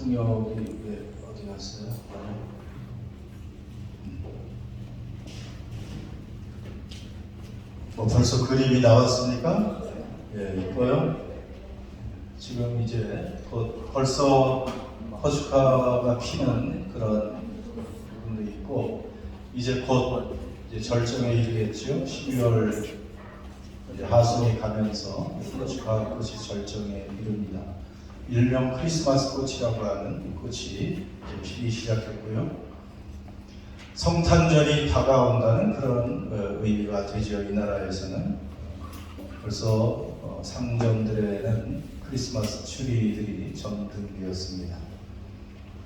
통역이 왜 어디 갔어요? 뭐 벌써 그림이 나왔습니까? 예, 이뻐요. 지금 이제 곧 벌써 허주카가 피는 그런 부분도 있고, 이제 곧 이제 절정에 이르겠죠. 12월 이제 하순이 가면서 허주카 꽃이 절정에 이릅니다. 일명 크리스마스 꽃이라고 하는 꽃이 이제 피기 시작했고요. 성탄절이 다가온다는 그런 의미가 되죠. 이 나라에서는 벌써 상점들에는 크리스마스 추리들이 전등되었습니다.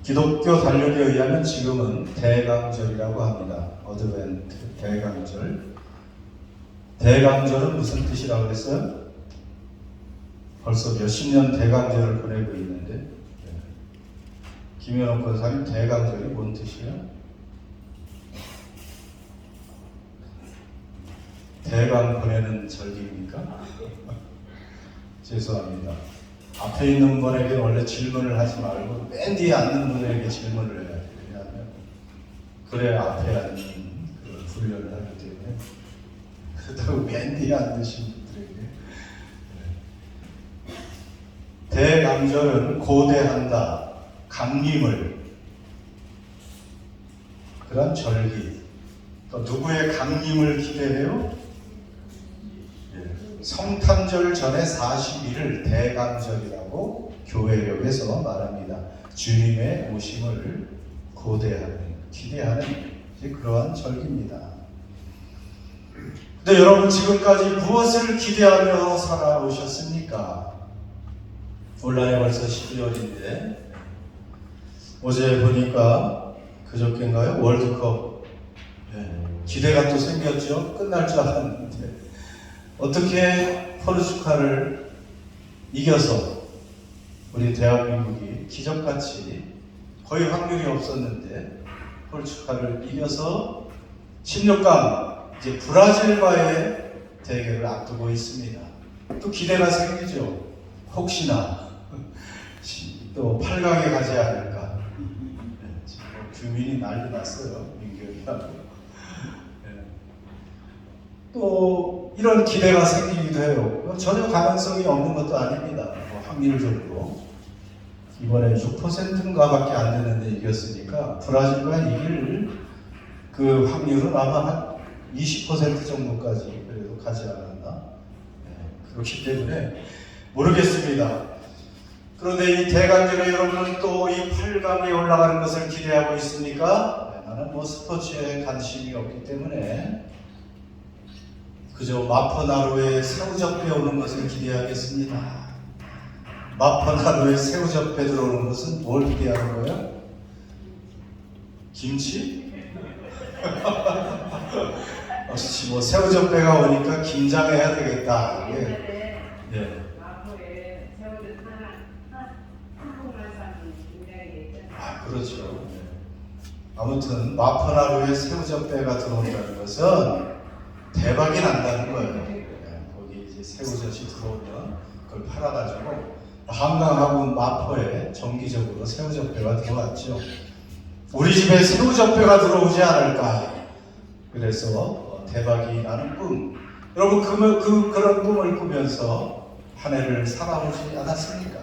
기독교 단력에 의하면 지금은 대강절이라고 합니다. 어드벤트 대강절. 대강절은 무슨 뜻이라고 그랬어요? 벌써 몇십 년 대강절을 보내고 있는데, 김현옥 권사님, 대강절이 뭔 뜻이에요? 대강 보내는 절기입니까? 죄송합니다. 앞에 있는 분에게 원래 질문을 하지 말고 맨 뒤에 앉는 분에게 질문을 해야 돼요. 왜냐하면 그래야 앞에 앉는 그 훈련을 하기 때문에. 그렇다고 맨 뒤에 앉으신 분들에게. 대강절은 고대한다, 강림을, 그런 절기. 또 누구의 강림을 기대해요? 성탄절 전에 40일을 대강절이라고 교회력에서 말합니다. 주님의 오심을 고대하는, 기대하는 그러한 절기입니다. 근데 여러분, 지금까지 무엇을 기대하며 살아오셨습니까? 올 한해 벌써 12월인데 어제 보니까 그저께인가요? 월드컵 기대가 또 생겼죠. 끝날 줄 알았는데 어떻게 포르투갈을 이겨서 우리 대한민국이 기적같이, 거의 확률이 없었는데 포르투갈을 이겨서 16강 이제 브라질과의 대결을 앞두고 있습니다. 또 기대가 생기죠. 혹시나 또 8강에 가지 않을까. 지금 규민이 난리 났어요. 민경이하고. 또 이런 기대가 생기기도 해요. 전혀 가능성이 없는 것도 아닙니다. 확률적으로 이번에 6%인가 밖에 안 되는데 이겼으니까 브라질과 이길 그 확률은 아마 한 20% 정도까지 그래도 가지 않았나. 그렇기 때문에 모르겠습니다. 그런데 이 대강절에 여러분은 또 이 8강에 올라가는 것을 기대하고 있습니까? 나는 뭐 스포츠에 관심이 없기 때문에 그저 마포나루에 새우젓배 오는 것을 기대하겠습니다. 마포나루에 새우젓배 들어오는 것은 뭘 기대하는 거예요? 김치? 역시 뭐 새우젓배가 오니까 김장해야 되겠다. 마포에 새우젓 한국만 사는 김장이 있잖아요. 그렇죠. 아무튼 마포나루에 새우젓배가 들어온다는 것은 대박이 난다는 거예요. 거기 이제 새우젓이 들어오면 그걸 팔아가지고 한강하고 마포에 정기적으로 새우젓배가 들어왔죠. 우리 집에 새우젓배가 들어오지 않을까. 그래서 대박이 나는 꿈. 여러분 그런 꿈을 꾸면서 한 해를 살아오지 않았습니까?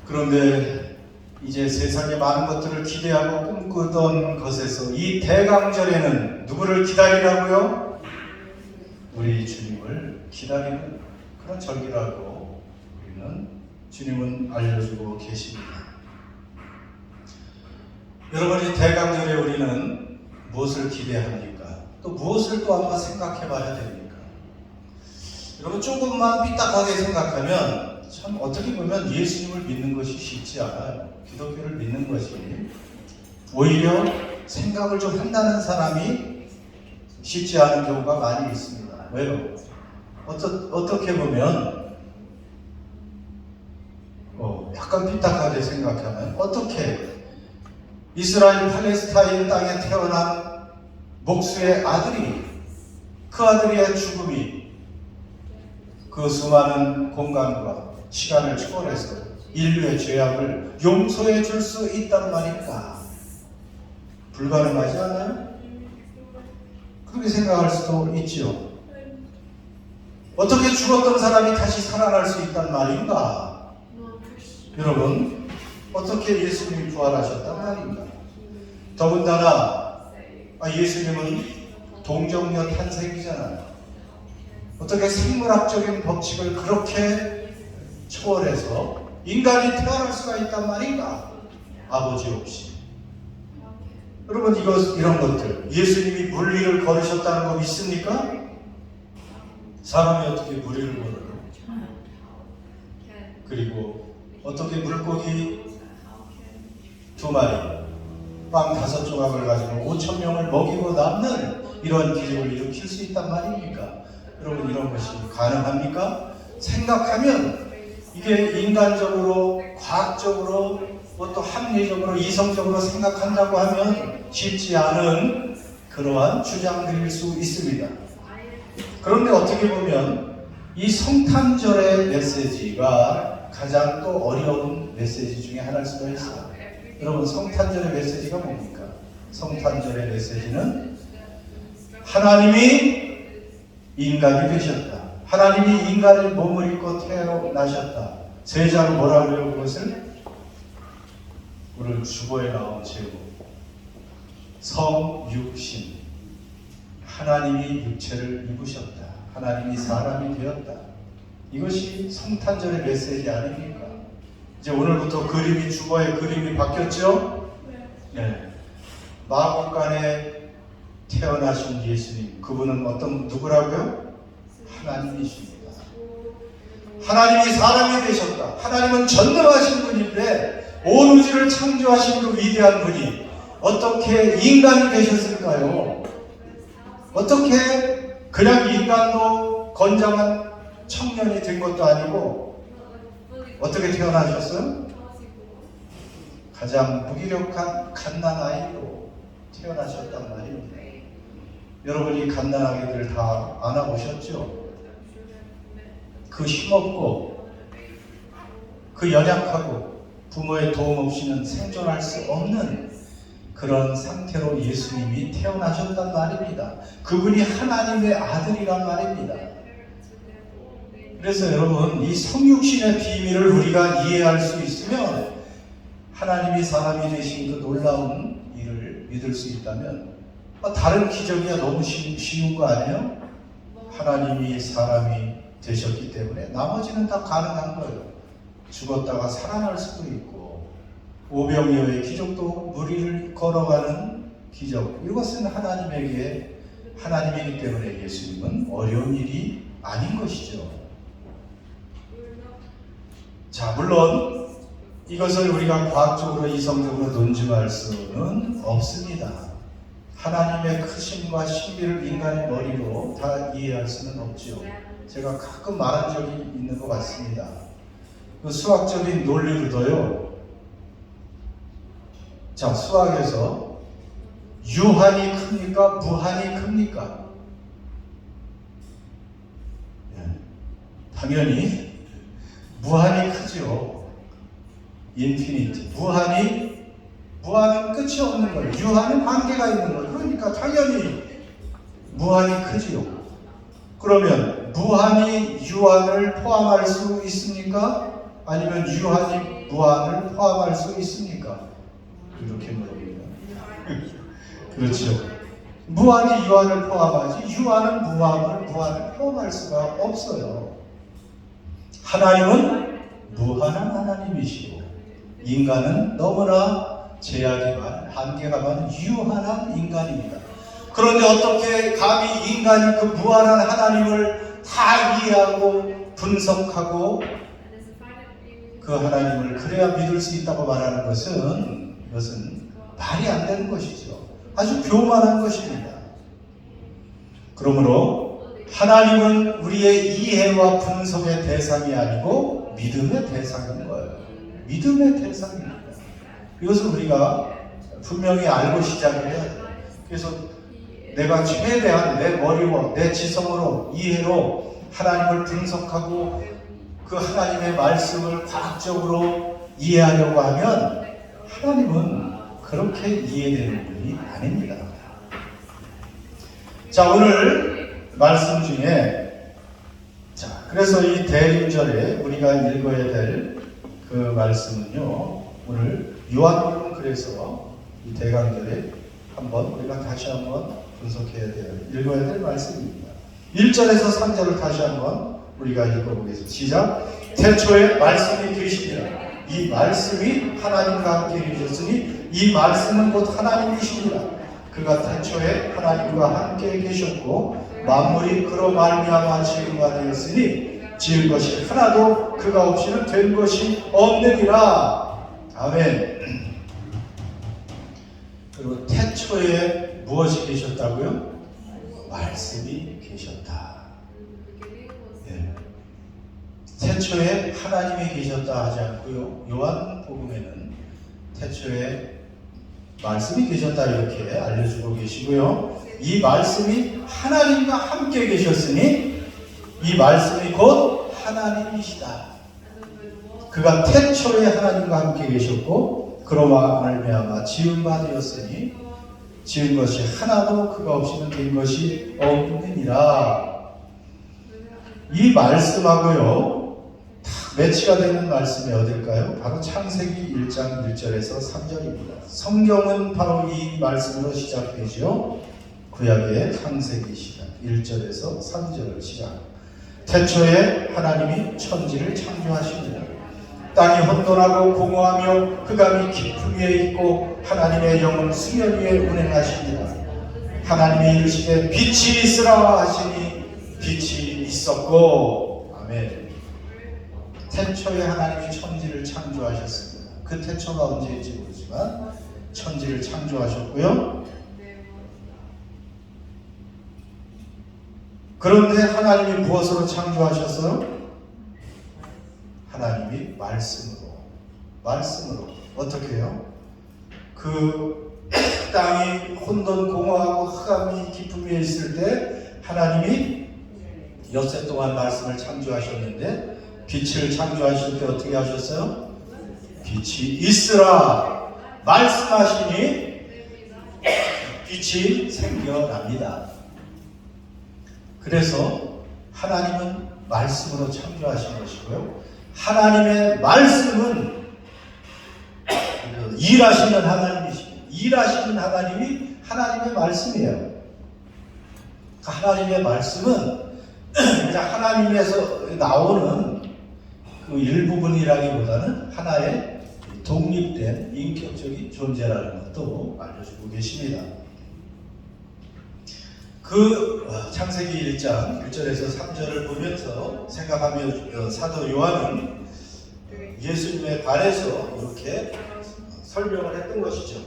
그런데 이제 세상의 많은 것들을 기대하고 꿈꾸던 것에서 이 대강절에는 누구를 기다리라고요? 우리 주님을 기다리는 그런 절기라고 우리는 주님은 알려주고 계십니다. 여러분, 이 대강절에 우리는 무엇을 기대합니까? 또 무엇을 또 한번 생각해 봐야 됩니까? 여러분, 조금만 삐딱하게 생각하면 참 어떻게 보면 예수님을 믿는 것이 쉽지 않아요. 기독교를 믿는 것이 오히려 생각을 좀 한다는 사람이 쉽지 않은 경우가 많이 있습니다. 왜요? 어떻게 보면 약간 삐딱하게 생각하면 어떻게 이스라엘 팔레스타인 땅에 태어난 목수의 아들이, 그 아들의 죽음이 그 수많은 공간과 시간을 초월해서 인류의 죄악을 용서해 줄 수 있단 말입니까? 불가능하지 않아요? 그렇게 생각할 수도 있지요. 어떻게 죽었던 사람이 다시 살아날 수 있단 말인가? 여러분, 어떻게 예수님이 부활하셨단 말인가? 더군다나 예수님은 동정녀 탄생이잖아요. 어떻게 생물학적인 법칙을 그렇게 초월해서 인간이 태어날 수가 있단 말인가? 아버지 없이. 여러분, 이런 것들, 예수님이 물리를 걸으셨다는 거 믿습니까? 사람이 어떻게 물리를 걸어요? 그리고 어떻게 물고기 2마리, 빵 5조각을 가지고 5,000명을 먹이고 남는 이런 기적을 일으킬 수 있단 말입니까? 여러분, 이런 것이 가능합니까? 생각하면 이게 인간적으로, 과학적으로, 또 합리적으로, 이성적으로 생각한다고 하면 쉽지 않은 그러한 주장들일 수 있습니다. 그런데 어떻게 보면 이 성탄절의 메시지가 가장 또 어려운 메시지 중에 하나일 수가 있어요. 여러분, 성탄절의 메시지가 뭡니까? 성탄절의 메시지는 하나님이 인간이 되셨다. 하나님이 인간의 몸을 입고 태어나셨다. 제자로 뭐라 그래요, 그것을? 오늘 주보에 나온 제목. 성육신. 하나님이 육체를 입으셨다. 하나님이 사람이 되었다. 이것이 성탄절의 메시지 아닙니까? 이제 오늘부터 주보의 그림이 바뀌었죠? 네. 마구간에 태어나신 예수님, 그분은 누구라고요? 하나님이십니다. 하나님이 사람이 되셨다. 하나님은 전능하신 분인데 온 우주를 창조하신 그 위대한 분이 어떻게 인간이 되셨을까요? 어떻게 그냥 인간도 건장한 청년이 된 것도 아니고 어떻게 태어나셨어요? 가장 무기력한 갓난아이로 태어나셨단 말입니다. 여러분이 갓난아기들 다 안아보셨죠? 그 힘없고 그 연약하고 부모의 도움 없이는 생존할 수 없는 그런 상태로 예수님이 태어나셨단 말입니다. 그분이 하나님의 아들이란 말입니다. 그래서 여러분, 이 성육신의 비밀을 우리가 이해할 수 있으면 하나님이 사람이 되신 그 놀라운 일을 믿을 수 있다면 다른 기적이야 너무 쉬운 거 아니에요? 하나님이 사람이 되셨기 때문에 나머지는 다 가능한 거예요. 죽었다가 살아날 수도 있고 오병이어의 기적도 무리를 걸어가는 기적, 이것은 하나님이기 때문에 예수님은 어려운 일이 아닌 것이죠. 자, 물론 이것을 우리가 과학적으로 이성적으로 논증할 수는 없습니다. 하나님의 크심과 신비를 인간의 머리로 다 이해할 수는 없죠. 제가 가끔 말한 적이 있는 것 같습니다. 그 수학적인 논리로도요. 자, 수학에서 유한이 큽니까? 무한이 큽니까? 당연히 무한이 크죠. 인피니티. 무한은 끝이 없는 거예요. 유한은 한계가 있는 거예요. 그러니까 당연히 무한이 크지요. 그러면 무한이 유한을 포함할 수 있습니까? 아니면 유한이 무한을 포함할 수 있습니까? 이렇게 물어봅니다. 그렇죠. 무한이 유한을 포함하지 유한은 무한을 포함할 수가 없어요. 하나님은 무한한 하나님이시고 인간은 너무나 제약이 많은, 한계가 많은 유한한 인간입니다. 그런데 어떻게 감히 인간이 그 무한한 하나님을 다 이해하고 분석하고 그 하나님을 그래야 믿을 수 있다고 말하는 것은 이것은 말이 안 되는 것이죠. 아주 교만한 것입니다. 그러므로 하나님은 우리의 이해와 분석의 대상이 아니고 믿음의 대상인 거예요. 믿음의 대상입니다. 이것을 우리가 분명히 알고 시작을 해야 돼요. 그래서 내가 최대한 내 머리로, 내 지성으로, 이해로 하나님을 분석하고 그 하나님의 말씀을 과학적으로 이해하려고 하면 하나님은 그렇게 이해되는 분이 아닙니다. 자, 오늘 말씀 중에 그래서 이 대림절에 우리가 읽어야 될 그 말씀은요, 오늘 요한복음 그래서 이 대강절에 한번 우리가 다시 한번 분석해야 돼요. 읽어야 될 말씀입니다. 1절에서 3절을 다시 한번 우리가 읽어보겠습니다. 시작. 태초에 말씀이 계시니라. 이 말씀이 하나님과 함께 계셨으니 이 말씀은 곧 하나님이시니라. 그가 태초에 하나님과 함께 계셨고 만물이 그로 말미암아 지은 바 되었으니 지은 것이 하나도 그가 없이는 된 것이 없느니라. 아멘. 그리고 태초에 무엇이 계셨다고요? 말씀이 계셨다. 예. 태초에 하나님이 계셨다 하지 않고요. 요한복음에는 태초에 말씀이 계셨다 이렇게 알려주고 계시고요. 이 말씀이 하나님과 함께 계셨으니 이 말씀이 곧 하나님이시다. 그가 태초에 하나님과 함께 계셨고 그로 말미암아 지은 바 되었으니 지은 것이 하나도 그가 없이는 된 것이 없느니라. 이 말씀하고요 딱 매치가 되는 말씀이 어딜까요? 바로 창세기 1장 1절에서 3절입니다. 성경은 바로 이 말씀으로 시작되죠. 구약의 창세기 시작 1절에서 3절을 시작. 태초에 하나님이 천지를 창조하시니라. 땅이 혼돈하고 공허하며 흑암이 깊음 위에 있고 하나님의 영은 수면 위에 운행하시니라. 하나님이 이르시되 빛이 있으라 하시니 빛이 있었고. 아멘. 태초에 하나님이 천지를 창조하셨습니다. 그 태초가 언제인지 모르지만 천지를 창조하셨고요. 그런데 하나님이 무엇으로 창조하셨어요? 하나님이 말씀으로 어떻게 해요? 그 땅이 혼돈 공허하고 흑암이 깊음 위에 있을 때 하나님이 엿새 동안 말씀을 창조하셨는데 빛을 창조하실 때 어떻게 하셨어요? 빛이 있으라 말씀하시니 빛이 생겨납니다. 그래서 하나님은 말씀으로 창조하신 것이고요. 하나님의 말씀은 일하시는 하나님이십니다. 일하시는 하나님이 하나님의 말씀이에요. 하나님의 말씀은 그냥 하나님에서 나오는 그 일부분이라기보다는 하나의 독립된 인격적인 존재라는 것도 알려주고 계십니다. 그 창세기 1장 1절에서 3절을 보면서 생각하며 사도 요한은 예수님에 관해서 이렇게 설명을 했던 것이죠.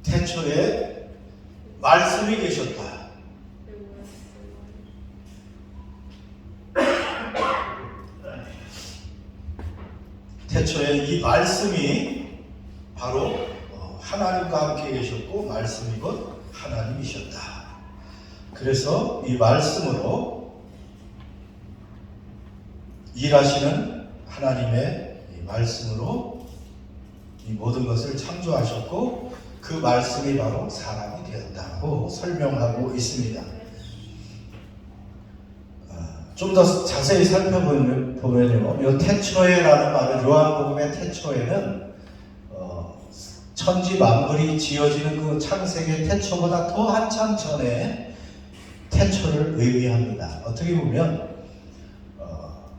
태초에 말씀이 계셨다. 태초에 이 말씀이 바로 하나님과 함께 계셨고 말씀이 곧 하나님이셨다. 그래서 이 말씀으로 일하시는 하나님의 이 말씀으로 이 모든 것을 창조하셨고 그 말씀이 바로 사람이 되었다고 설명하고 있습니다. 좀 더 자세히 살펴보면요, 이 태초에라는 말은 요한복음의 태초에는 천지 만물이 지어지는 그 창세기의 태초보다 더 한참 전에 태초를 의미합니다. 어떻게 보면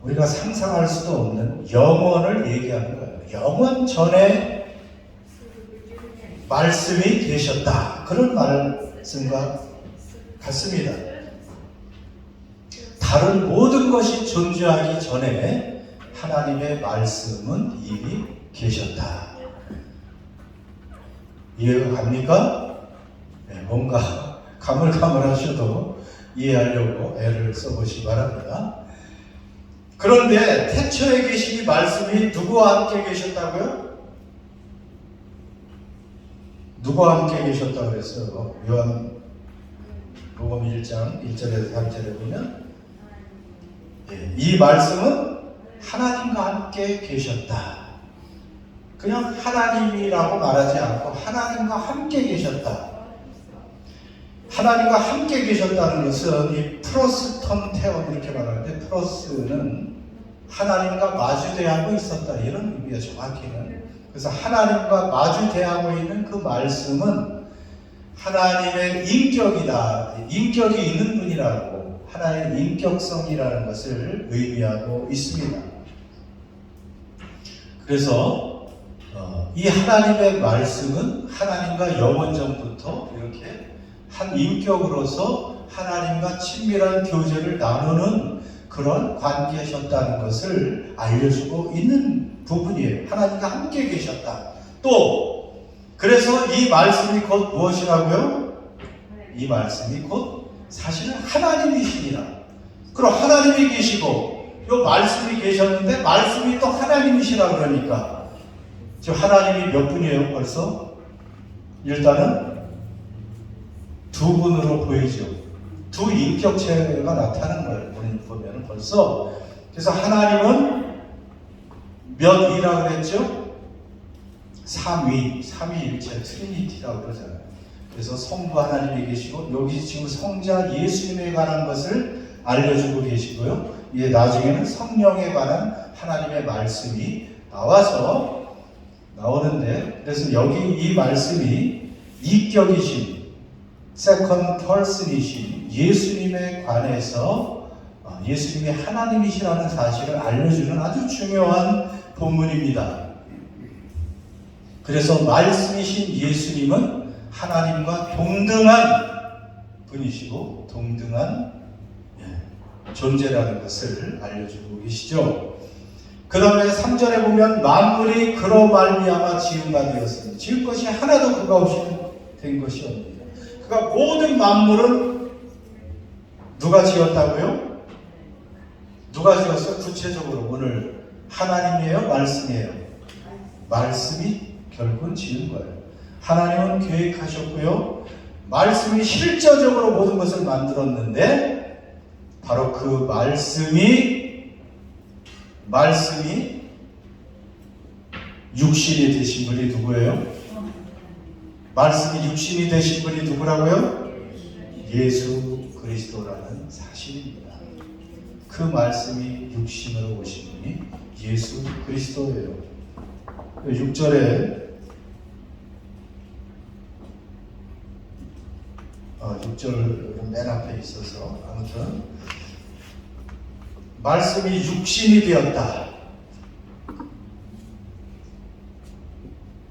우리가 상상할 수도 없는 영원을 얘기하는 거예요. 영원 전에 말씀이 계셨다. 그런 말씀과 같습니다. 다른 모든 것이 존재하기 전에 하나님의 말씀은 이미 계셨다. 이해가 갑니까? 네, 뭔가 가물가물하셔도 이해하려고 애를 써보시기 바랍니다. 그런데 태초에 계신 이 말씀이 누구와 함께 계셨다고요? 누구와 함께 계셨다고 그랬어요? 요한복음 1장 1절에서 3절에 보면 이 말씀은 하나님과 함께 계셨다. 그냥 하나님이라고 말하지 않고 하나님과 함께 계셨다. 하나님과 함께 계셨다는 것은 이 프로스턴 태원 이렇게 말하는데, 프로스는 하나님과 마주대하고 있었다, 이런 의미가 정확히는. 그래서 하나님과 마주대하고 있는 그 말씀은 하나님의 인격이다, 인격이 있는 분이라고, 하나님의 인격성이라는 것을 의미하고 있습니다. 그래서 이 하나님의 말씀은 하나님과 영원전부터 이렇게 한 인격으로서 하나님과 친밀한 교제를 나누는 그런 관계셨다는 것을 알려주고 있는 부분이에요. 하나님과 함께 계셨다. 또 그래서 이 말씀이 곧 무엇이라고요? 이 말씀이 곧 사실은 하나님이시니라. 그럼 하나님이 계시고 이 말씀이 계셨는데 말씀이 또 하나님이시라 그러니까 지금 하나님이 몇 분이에요 벌써? 일단은 두 분으로 보이죠. 두 인격체가 나타나는 거예요. 우리 보면 벌써. 그래서 하나님은 몇 위라고 그랬죠? 삼위일체 트리니티라고 그러잖아요. 그래서 성부 하나님이 계시고 여기 지금 성자 예수님에 관한 것을 알려주고 계시고요. 이제 나중에는 성령에 관한 하나님의 말씀이 나오는데, 그래서 여기 이 말씀이 이격이신 세컨드 퍼슨이신 예수님에 관해서 예수님이 하나님이시라는 사실을 알려주는 아주 중요한 본문입니다. 그래서 말씀이신 예수님은 하나님과 동등한 분이시고 동등한 존재라는 것을 알려주고 계시죠. 그 다음에 3절에 보면 만물이 그로 말미암아 지은 바 되었으니 지은 것이 하나도 그가 없이 된 것이 없습니다. 그러니까 모든 만물은 누가 지었다고요? 누가 지었어요? 구체적으로 오늘 하나님이에요? 말씀이에요? 말씀이 결국은 지은 거예요. 하나님은 계획하셨고요. 말씀이 실제적으로 모든 것을 만들었는데 바로 그 말씀이 육신이 되신 분이 누구예요? 말씀이 육신이 되신 분이 누구라고요? 예수 그리스도라는 사실입니다. 그 말씀이 육신으로 오신 분이 예수 그리스도예요. 6절에 6절 맨 앞에 있어서 아무튼 말씀이 육신이 되었다.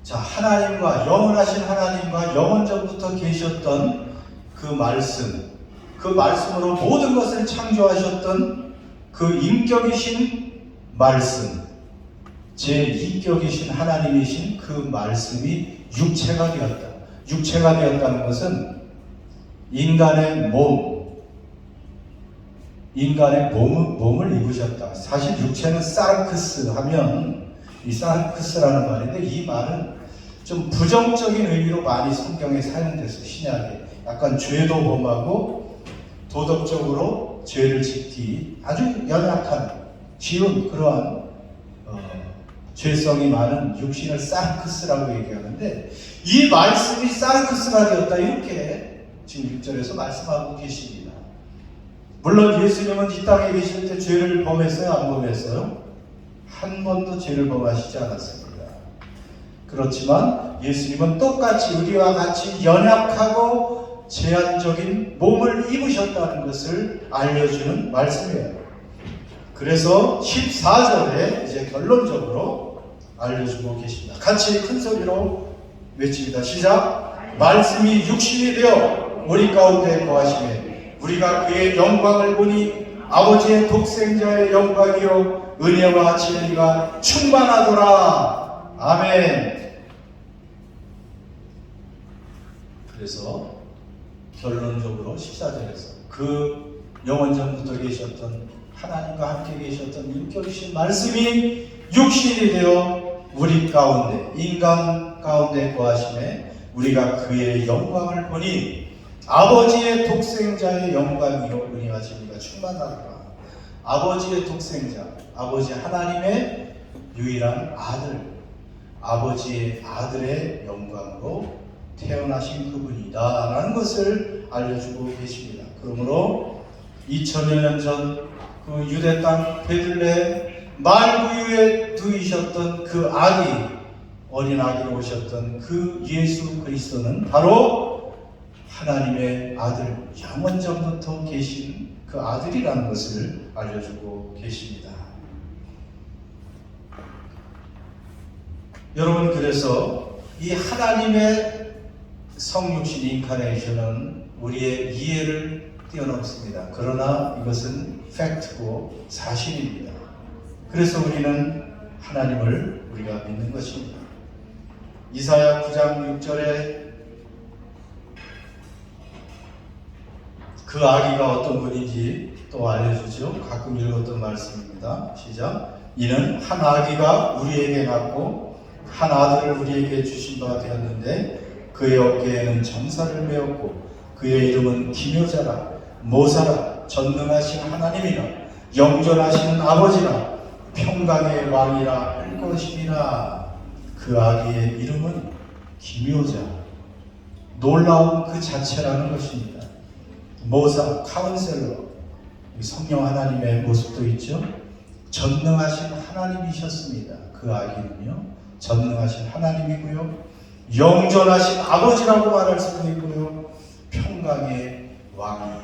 자, 하나님과 영원하신 하나님과 영원전부터 계셨던 그 말씀으로 모든 것을 창조하셨던 그 인격이신 말씀, 제2격이신 하나님이신 그 말씀이 육체가 되었다. 육체가 되었다는 것은 인간의 몸을 입으셨다. 사실 육체는 사르크스 하면 이 사르크스라는 말인데 이 말은 좀 부정적인 의미로 많이 성경에 사용돼서 신약에 약간 죄도 범하고 도덕적으로 죄를 짓기 아주 연약한 쉬운 그러한 죄성이 많은 육신을 사르크스라고 얘기하는데 이 말씀이 사르크스가 되었다 이렇게 지금 6절에서 말씀하고 계십니다. 물론 예수님은 이 땅에 계실 때 죄를 범했어요? 안 범했어요? 한 번도 죄를 범하시지 않았습니다. 그렇지만 예수님은 똑같이 우리와 같이 연약하고 제한적인 몸을 입으셨다는 것을 알려주는 말씀이에요. 그래서 14절에 이제 결론적으로 알려주고 계십니다. 같이 큰 소리로 외칩니다. 시작! 말씀이 육신이 되어 우리 가운데 거하시매 우리가 그의 영광을 보니 아버지의 독생자의 영광이요 은혜와 진리가 충만하더라. 아멘. 그래서 결론적으로 14절에서 그 영원전부터 계셨던 하나님과 함께 계셨던 인격이신 말씀이 육신이 되어 우리 가운데 인간 가운데 거하심에 우리가 그의 영광을 보니 아버지의 독생자의 영광이요 은혜와 진리가 충만하더라. 아버지의 독생자, 아버지 하나님의 유일한 아들, 아버지의 아들의 영광으로 태어나신 그분이다 라는 것을 알려주고 계십니다. 그러므로 2000여 년 전 그 유대 땅 베들레헴 말구유에 두이셨던 그 아기, 어린 아기로 오셨던 그 예수 그리스도는 바로 하나님의 아들, 영원전부터 계신 그 아들이라는 것을 알려주고 계십니다. 여러분, 그래서 이 하나님의 성육신 인카네이션은 우리의 이해를 뛰어넘습니다. 그러나 이것은 팩트고 사실입니다. 그래서 우리는 하나님을 우리가 믿는 것입니다. 이사야 9장 6절에 그 아기가 어떤 분인지 또 알려주죠. 가끔 읽었던 말씀입니다. 시작. 이는 한 아기가 우리에게 낳고 한 아들을 우리에게 주신 바 되었는데 그의 어깨에는 정사를 메었고 그의 이름은 기묘자라 모사라 전능하신 하나님이라 영존하시는 아버지라 평강의 왕이라 할 것이니라. 그 아기의 이름은 기묘자, 놀라운 그 자체라는 것입니다. 모사, 카운셀러, 성령 하나님의 모습도 있죠. 전능하신 하나님이셨습니다. 그 아기는요, 전능하신 하나님이고요, 영존하신 아버지라고 말할 수도 있고요, 평강의 왕이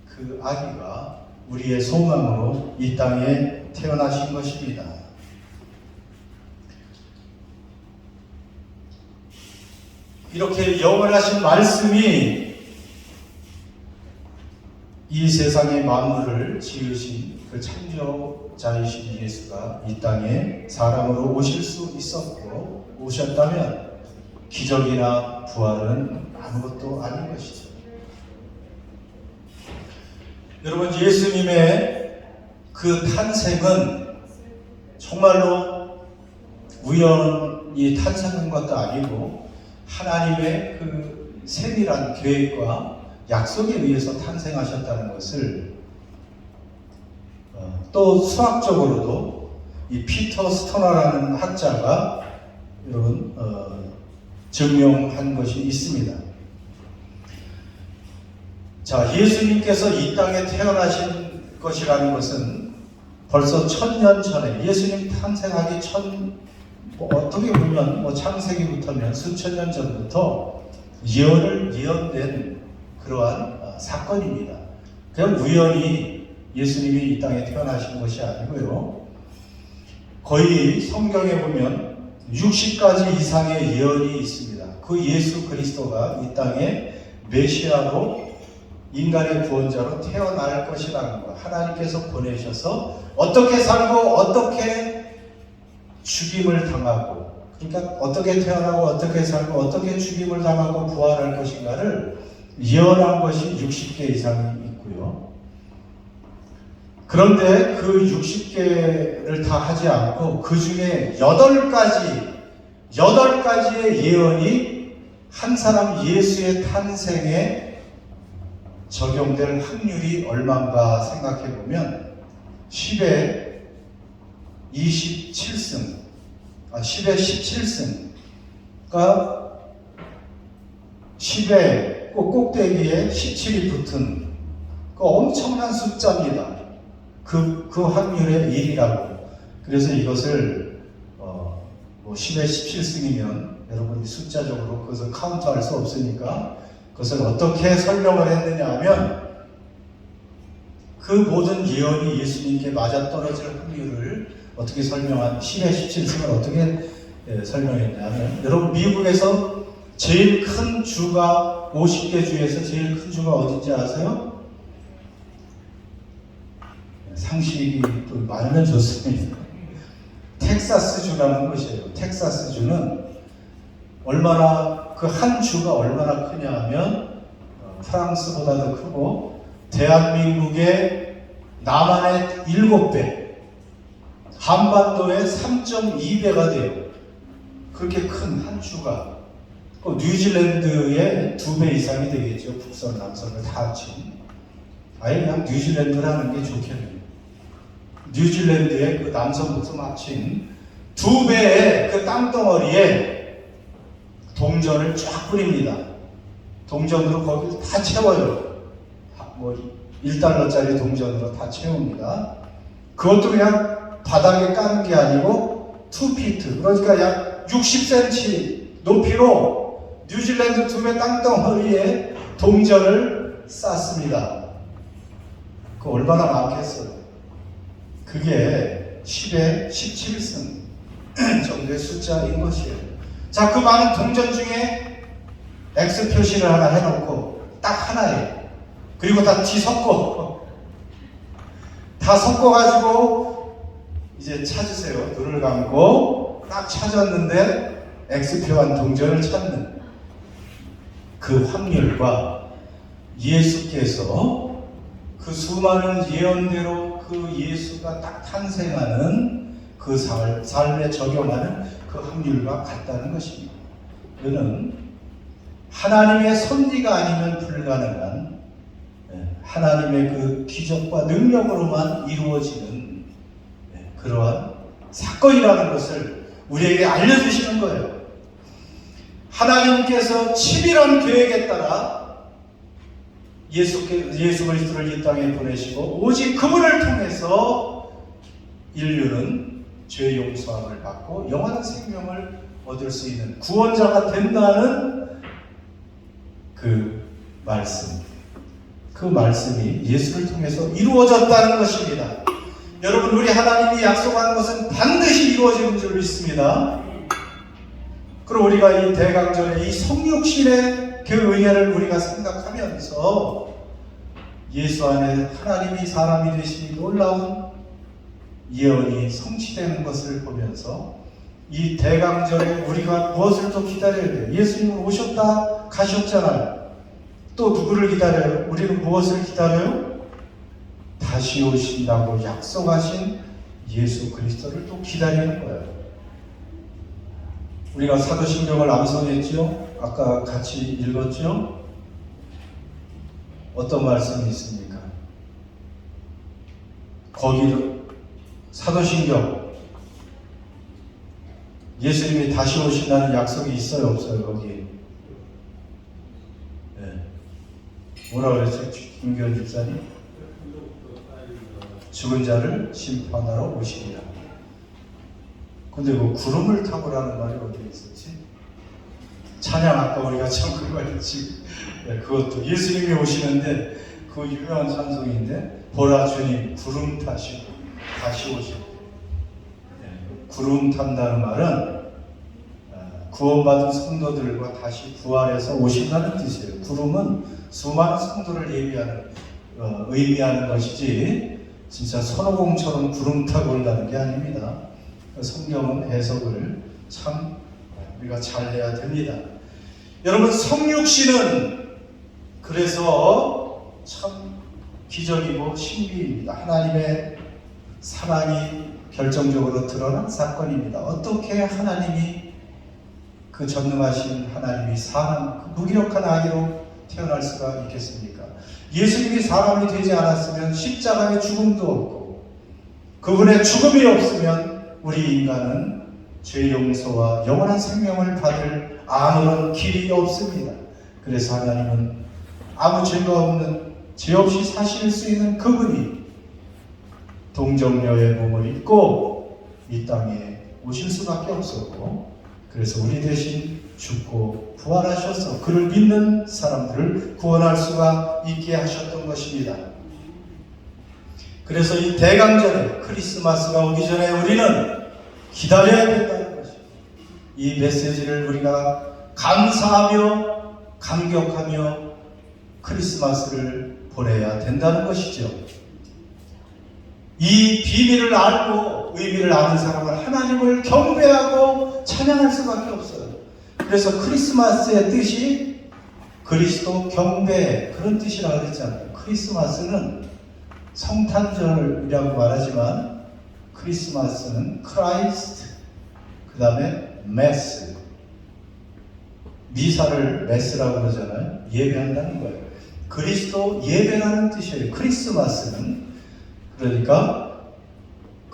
그 아기가 우리의 소망으로 이 땅에 태어나신 것입니다. 이렇게 영원하신 말씀이 이 세상의 만물을 지으신 그 창조자이신 예수가 이 땅에 사람으로 오실 수 있었고 오셨다면 기적이나 부활은 아무것도 아닌 것이죠. 여러분, 예수님의 그 탄생은 정말로 우연히 탄생한 것도 아니고 하나님의 그 세밀한 계획과 약속에 의해서 탄생하셨다는 것을 또 수학적으로도 이 피터 스토너라는 학자가 여러분 증명한 것이 있습니다. 자, 예수님께서 이 땅에 태어나신 것이라는 것은 벌써 1000년 전에 예수님 탄생하기 어떻게 보면 창세기부터면 수천 년 전부터 예언된 그러한 사건입니다. 그냥 우연히 예수님이 이 땅에 태어나신 것이 아니고요. 거의 성경에 보면 60가지 이상의 예언이 있습니다. 그 예수 그리스도가 이 땅에 메시아로 인간의 구원자로 태어날 것이라는 것, 하나님께서 보내셔서 어떻게 살고 어떻게 죽임을 당하고, 그러니까 어떻게 태어나고 어떻게 살고 어떻게 죽임을 당하고 부활할 것인가를 예언한 것이 60개 이상이 있고요. 그런데 그 60개를 다 하지 않고 그 중에 8가지의 예언이 한 사람 예수의 탄생에 적용될 확률이 얼마인가 생각해 보면 10의 17승, 10의 17승, 그러니까 10의 꼭대기에 17이 붙은 그 엄청난 숫자입니다. 그 확률의 1이라고. 그래서 이것을 10의 17승이면 여러분이 숫자적으로 그것을 카운트할 수 없으니까 그것을 어떻게 설명을 했느냐 하면 그 모든 예언이 예수님께 맞아떨어질 확률을 어떻게 10의 17승을 어떻게 설명했냐면, 여러분 미국에서 제일 큰 주가 50개 주에서 제일 큰 주가 어딘지 아세요? 상식이 또 많으면 좋습니다. 텍사스 주라는 곳이에요. 텍사스 주는 얼마나 그 한 주가 얼마나 크냐 하면 프랑스보다도 크고 대한민국의 남한의 7배, 한반도의 3.2배가 돼요. 그렇게 큰 한 주가 뉴질랜드의 2배 이상이 되겠죠. 북선, 남선을 다 합친. 아예 그냥 뉴질랜드라는 게 좋겠네요. 뉴질랜드의 그 남섬부터 막힌 2배의 그 땅덩어리에 동전을 쫙 뿌립니다. 동전으로 거기를 다 채워요. 뭐 1달러짜리 동전으로 다 채웁니다. 그것도 그냥 바닥에 까는 게 아니고 2피트, 그러니까 약 60cm 높이로 뉴질랜드 2배 땅덩어리에 동전을 쌓습니다. 그 얼마나 많겠어요. 그게 10의 17승 정도의 숫자인 것이에요. 자, 그 많은 동전 중에 X 표시를 하나 해놓고 딱 하나에, 그리고 다 뒤섞어, 다 섞어가지고 이제 찾으세요. 눈을 감고 딱 찾았는데 X표한 동전을 찾는 그 확률과 예수께서 그 수많은 예언대로 그 예수가 딱 탄생하는 그 삶에 적용하는 그 확률과 같다는 것입니다. 이거는 하나님의 섭리가 아니면 불가능한, 하나님의 그 기적과 능력으로만 이루어지는 그러한 사건이라는 것을 우리에게 알려주시는 거예요. 하나님께서 치밀한 계획에 따라 예수 그리스도를 이 땅에 보내시고 오직 그분을 통해서 인류는 죄 용서함을 받고 영원한 생명을 얻을 수 있는 구원자가 된다는 그 말씀, 그 말씀이 예수를 통해서 이루어졌다는 것입니다. 여러분, 우리 하나님이 약속한 것은 반드시 이루어지는 줄 믿습니다. 그리고 우리가 이 대강절의 이 성육신의 그 은혜를 우리가 생각하면서 예수 안에 하나님이 사람이 되신 놀라운 예언이 성취되는 것을 보면서 이 대강절에 우리가 무엇을 더 기다려야 돼요? 예수님은 오셨다 가셨잖아요. 또 누구를 기다려요? 우리는 무엇을 기다려요? 다시 오신다고 약속하신 예수 그리스도를 또 기다리는 거예요. 우리가 사도신경을 암송했죠? 아까 같이 읽었죠? 어떤 말씀이 있습니까? 거기 사도신경, 예수님이 다시 오신다는 약속이 있어요, 없어요? 거기 뭐라 그랬어요? 김기현 집사님? 죽은 자를 심판하러 오시리라. 근데 뭐 구름을 타고라는 말이 어디 있었지? 찬양 아까 우리가 참 그거 했지. 그것도 예수님이 오시는데 그 유명한 찬송인데, 보라 주님 구름 타시고 다시 오실 때. 구름 탄다는 말은 구원받은 성도들과 다시 부활해서 오신다는 뜻이에요. 구름은 수많은 성도를 의미하는 것이지 진짜 손오공처럼 구름 타고 온다는 게 아닙니다. 성경은 해석을 참 우리가 잘 해야 됩니다. 여러분, 성육신은 그래서 참 기적이고 신비입니다. 하나님의 사랑이 결정적으로 드러난 사건입니다. 어떻게 하나님이, 그 전능하신 하나님이 사람, 그 무기력한 아기로 태어날 수가 있겠습니까? 예수님이 사람이 되지 않았으면 십자가의 죽음도 없고, 그분의 죽음이 없으면 우리 인간은 죄 용서와 영원한 생명을 받을 아무런 길이 없습니다. 그래서 하나님은 아무 죄가 없는, 죄 없이 사실 수 있는 그분이 동정녀의 몸을 입고 이 땅에 오실 수밖에 없었고, 그래서 우리 대신 죽고 부활하셔서 그를 믿는 사람들을 구원할 수가 있게 하셨던 것입니다. 그래서 이 대강절에, 크리스마스가 오기 전에 우리는 기다려야 된다는 것입니다. 이 메시지를 우리가 감사하며 감격하며 크리스마스를 보내야 된다는 것이죠. 이 비밀을 알고 의미를 아는 사람은 하나님을 경배하고 찬양할 수밖에 없어요. 그래서 크리스마스의 뜻이 그리스도 경배, 그런 뜻이라고 그랬잖아요. 크리스마스는 성탄절이라고 말하지만 크리스마스는 크라이스트, 그 다음에 메스, 미사를 메스라고 그러잖아요. 예배한다는 거예요. 그리스도 예배라는 뜻이에요. 크리스마스는. 그러니까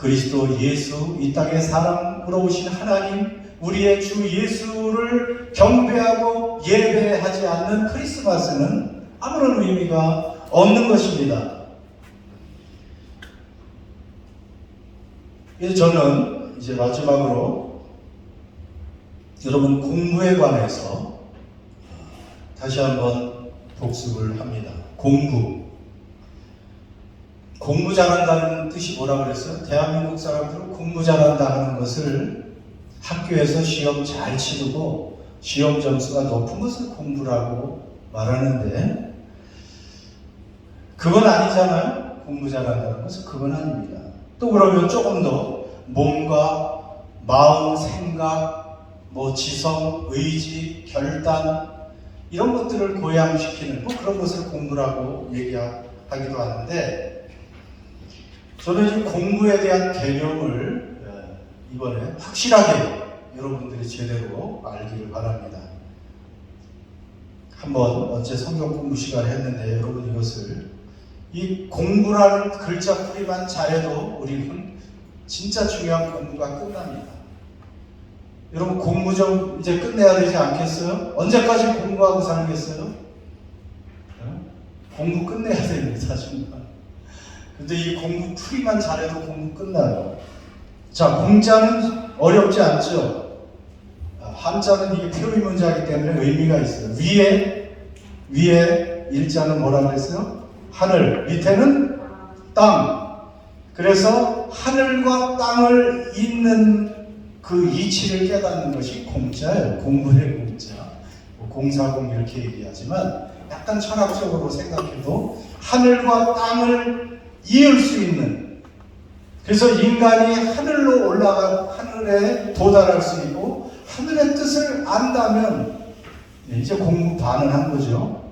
그리스도 예수, 이 땅에 사람으로 오신 하나님, 우리의 주 예수를 경배하고 예배하지 않는 크리스마스는 아무런 의미가 없는 것입니다. 그래서 저는 이제 마지막으로 여러분 공부에 관해서 다시 한번 복습을 합니다. 공부 잘한다는 뜻이 뭐라 그랬어요? 대한민국 사람들은 공부 잘한다 하는 것을 학교에서 시험 잘 치르고 시험 점수가 높은 것을 공부라고 말하는데 그건 아니잖아요. 공부 잘한다는 것은 그건 아닙니다. 또 그러면 조금 더 몸과 마음, 생각, 지성, 의지, 결단 이런 것들을 고양시키는 그런 것을 공부라고 얘기하기도 하는데 저는 이 공부에 대한 개념을 이번에 확실하게 여러분들이 제대로 알기를 바랍니다. 한번 어제 성경 공부 시간을 했는데 여러분 이것을 이 공부라는 글자풀이만 잘해도 우리는 진짜 중요한 공부가 끝납니다. 여러분 공부 좀 이제 끝내야 되지 않겠어요? 언제까지 공부하고 살겠어요? 공부 끝내야 됩니다, 정말. 근데 이 공부 풀이만 잘해도 공부 끝나요. 자, 공자는 어렵지 않죠? 한자는 이게 표의 문자이기 때문에 의미가 있어요. 위에 일자는 뭐라 그랬어요? 하늘, 밑에는 땅. 그래서 하늘과 땅을 잇는 그 이치를 깨닫는 것이 공자예요. 공부의 공자. 공사공 이렇게 얘기하지만 약간 철학적으로 생각해도 하늘과 땅을 이을 수 있는, 그래서 인간이 하늘로 올라가 하늘에 도달할 수 있고 하늘의 뜻을 안다면 이제 공부 반은 한 거죠.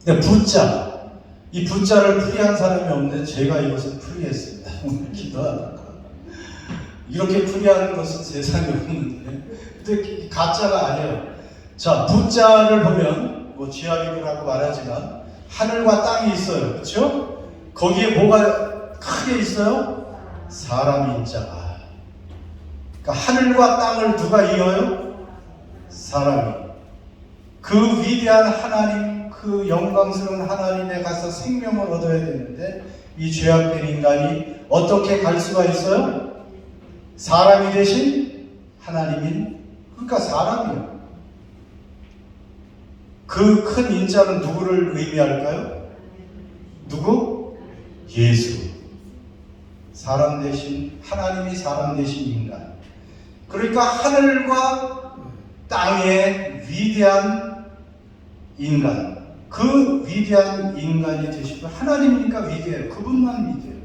근데 부자, 이 부자를 풀이한 사람이 없는데 제가 이것을 풀이했습니다. 오늘 기도하다가 이렇게 풀이하는 것은 세상에 없는데, 근데 가짜가 아니에요. 자, 부자를 보면 지하비구라고 말하지만 하늘과 땅이 있어요, 그렇죠? 거기에 뭐가 크게 있어요? 사람이 있잖아. 그러니까 하늘과 땅을 누가 이어요? 사람이. 그 위대한 하나님, 그 영광스러운 하나님에 가서 생명을 얻어야 되는데 이 죄악된 인간이 어떻게 갈 수가 있어요? 사람이 대신 하나님인, 그러니까 사람이요. 그 큰 인자는 누구를 의미할까요? 누구? 예수. 사람 대신, 하나님이 사람 대신 인간. 그러니까 하늘과 땅의 위대한 인간, 그 위대한 인간이 되시고, 하나님이니까 위대해요. 그분만 위대해요.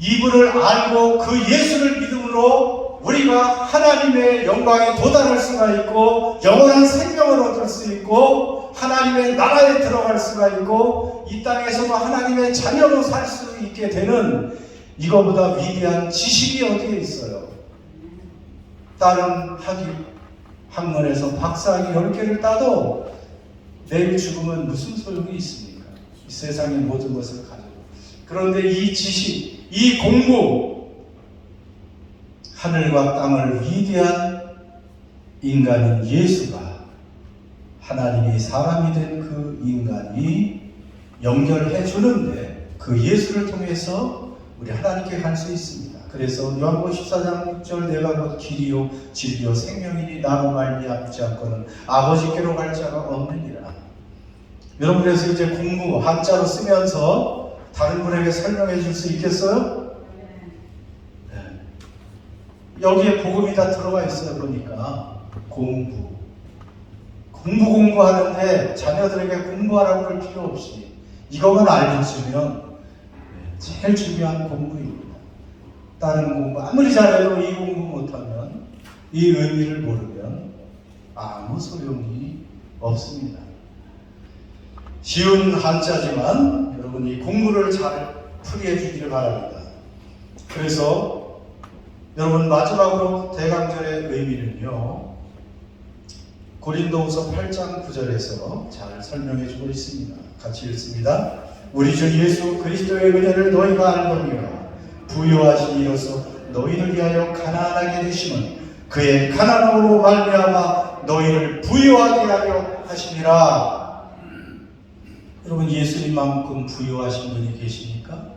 이분을 알고 그 예수를 믿음으로 우리가 하나님의 영광에 도달할 수가 있고 영원한 생명을 얻을 수 있고 하나님의 나라에 들어갈 수가 있고 이 땅에서도 하나님의 자녀로 살 수 있게 되는, 이거보다 위대한 지식이 어디에 있어요? 다른 학문에서 박사학위 10개를 따도 내일 죽으면 무슨 소용이 있습니까? 이 세상의 모든 것을 가지고. 그런데 이 지식, 이 공부, 하늘과 땅을 위대한 인간인 예수가, 하나님이 사람이 된 그 인간이 연결해 주는데 그 예수를 통해서 우리 하나님께 갈 수 있습니다. 그래서 요한복음 14장 6절 내가 곧 길이요 진리요 생명이니 나로 말미암지 않고는 아버지께로 갈 자가 없느니라. 여러분, 그래서 이제 공부 한자로 쓰면서 다른 분에게 설명해 줄 수 있겠어요? 네. 여기에 복음이 다 들어가 있어요. 보니까 공부하는데 자녀들에게 공부하라고 할 필요 없이 이것만 알려주면 제일 중요한 공부입니다. 다른 공부 아무리 잘해도 이 공부 못하면, 이 의미를 모르면 아무 소용이 없습니다. 쉬운 한자지만 여러분 이 공부를 잘 풀이해 주기를 바랍니다. 그래서 여러분 마지막으로 대강절의 의미는요, 고린도후서 8장 9절에서 잘 설명해 주고 있습니다. 같이 읽습니다. 우리 주 예수 그리스도의 은혜를 너희가 알거니와 부요하신 이로써 너희를 위하여 가난하게 되심은 그의 가난함으로 말미암아 너희를 부요하게 하려 하심이라. 여러분, 예수님만큼 부요하신 분이 계십니까?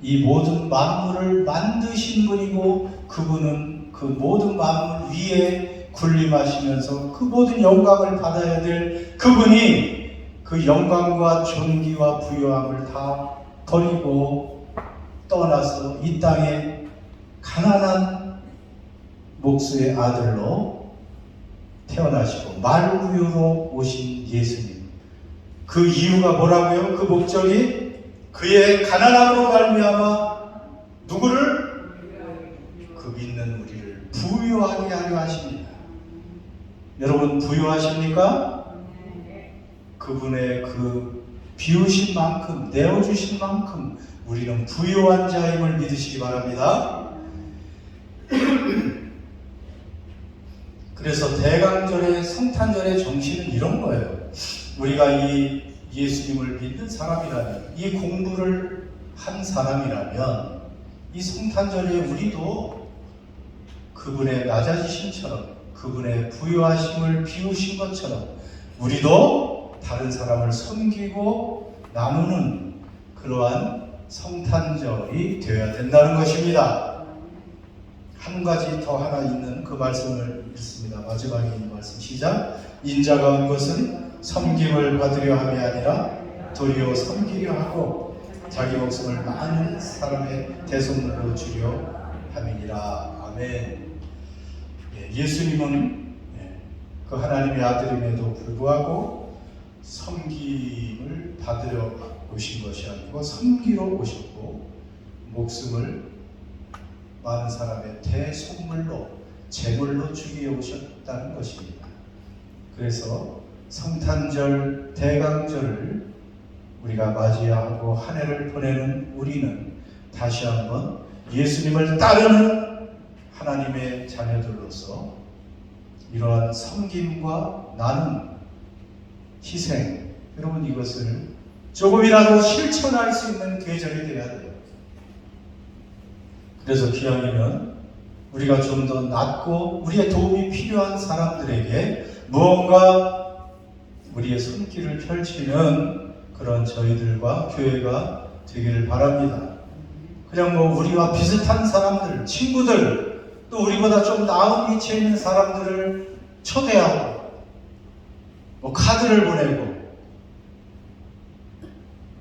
이 모든 만물을 만드신 분이고 그분은 그 모든 만물 위에 군림하시면서 그 모든 영광을 받아야 될 그분이 그 영광과 존귀와 부요함을 다 버리고 떠나서 이 땅에 가난한 목수의 아들로 태어나시고 말구유로 오신 예수님. 그 이유가 뭐라고요? 그 목적이 그의 가난함으로 말미암아 누구를? 그 믿는 우리를 부유하게 하려 하십니다. 여러분, 부유하십니까? 그분의 그 비우신 만큼, 내어주신 만큼 우리는 부유한 자임을 믿으시기 바랍니다. 그래서 대강절의 성탄절의 정신은 이런 거예요. 우리가 이 예수님을 믿는 사람이라면, 이 공부를 한 사람이라면 이 성탄절에 우리도 그분의 낮아지심처럼, 그분의 부유하심을 비우신 것처럼 우리도 다른 사람을 섬기고 나누는 그러한 성탄절이 되어야 된다는 것입니다. 한 가지 더 하나 있는 그 말씀을 읽습니다. 마지막에 있는 말씀 시작. 인자가 온 것은 섬김을 받으려 함이 아니라 도리어 섬기려 하고 자기 목숨을 많은 사람의 대속물로 주려 함이니라. 아멘. 예수님은 그 하나님의 아들임에도 불구하고 섬김을 받으려 오신 것이 아니고 섬기러 오셨고 목숨을 많은 사람의 대속물로 제물로 주기에 오셨다는 것입니다. 그래서 성탄절, 대강절을 우리가 맞이하고 한 해를 보내는 우리는 다시 한번 예수님을 따르는 하나님의 자녀들로서 이러한 섬김과 나눔, 희생, 여러분 이것을 조금이라도 실천할 수 있는 계절이 되어야 돼요. 그래서 기왕이면 우리가 좀 더 낫고 우리의 도움이 필요한 사람들에게 무언가 우리의 손길을 펼치는 그런 저희들과 교회가 되기를 바랍니다. 그냥 뭐 우리와 비슷한 사람들, 친구들, 또 우리보다 좀 나은 위치에 있는 사람들을 초대하고 뭐 카드를 보내고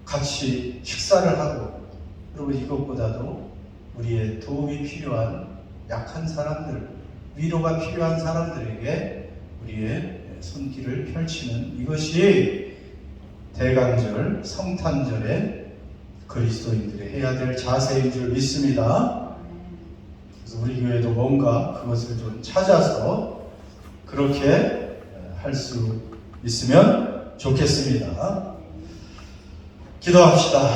같이 식사를 하고, 그리고 이것보다도 우리의 도움이 필요한 약한 사람들, 위로가 필요한 사람들에게 우리의 손길을 펼치는 이것이 대강절, 성탄절에 그리스도인들이 해야 될 자세인 줄 믿습니다. 그래서 우리 교회도 뭔가 그것을 좀 찾아서 그렇게 할 수 있으면 좋겠습니다. 기도합시다.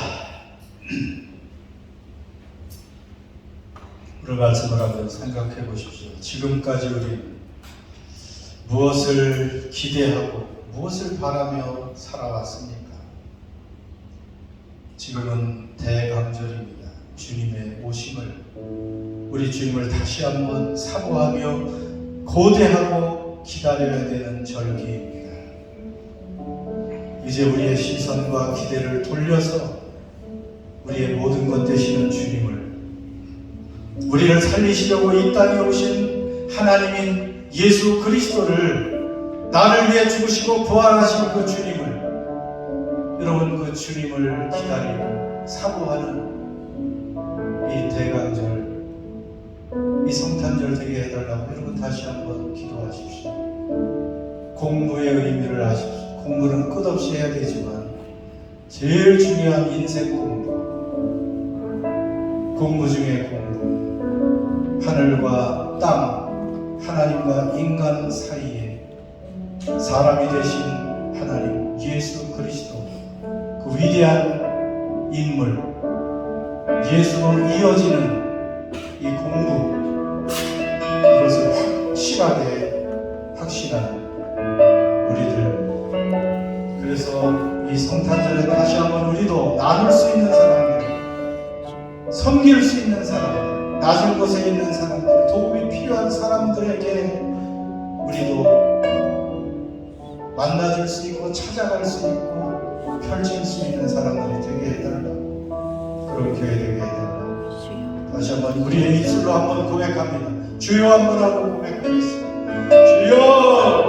오늘 말씀을 한번 생각해 보십시오. 지금까지 우리는 무엇을 기대하고 무엇을 바라며 살아왔습니까? 지금은 대강절입니다. 주님의 오심을, 우리 주님을 다시 한번 사모하며 고대하고 기다려야 되는 절기입니다. 이제 우리의 시선과 기대를 돌려서 우리의 모든 것 되시는 주님을, 우리를 살리시려고 이 땅에 오신 하나님인 예수 그리스도를, 나를 위해 죽으시고 부활하신 그 주님을, 여러분 그 주님을 기다리고 사모하는 이 대강절, 이 성탄절 되게 해달라고 여러분 다시 한번 기도하십시오. 공부의 의미를 아십시오. 공부는 끝없이 해야 되지만 제일 중요한 인생 공부 중에 공부, 하늘과 땅, 하나님과 인간 사이에 사람이 되신 하나님 예수 그리스도, 그 위대한 인물 예수로 이어지는 이 공부, 이것을 확실하게 확신하는 우리들, 그래서 이 성탄절에 다시 한번 우리도 나눌 수 있는 사람들, 섬길 수 있는 사람들, 낮은 곳에 있는 사람들, 도움이 필요한 사람들에게 우리도 만나줄 수 있고 찾아갈 수 있고 펼칠 수 있는 사람들이 되게 해달라. 그런 교회 되게 해달라. 다시 한번 우리의 입술로 한번 고백합니다. 주여 한번 하고 고백하겠습니다. 주여!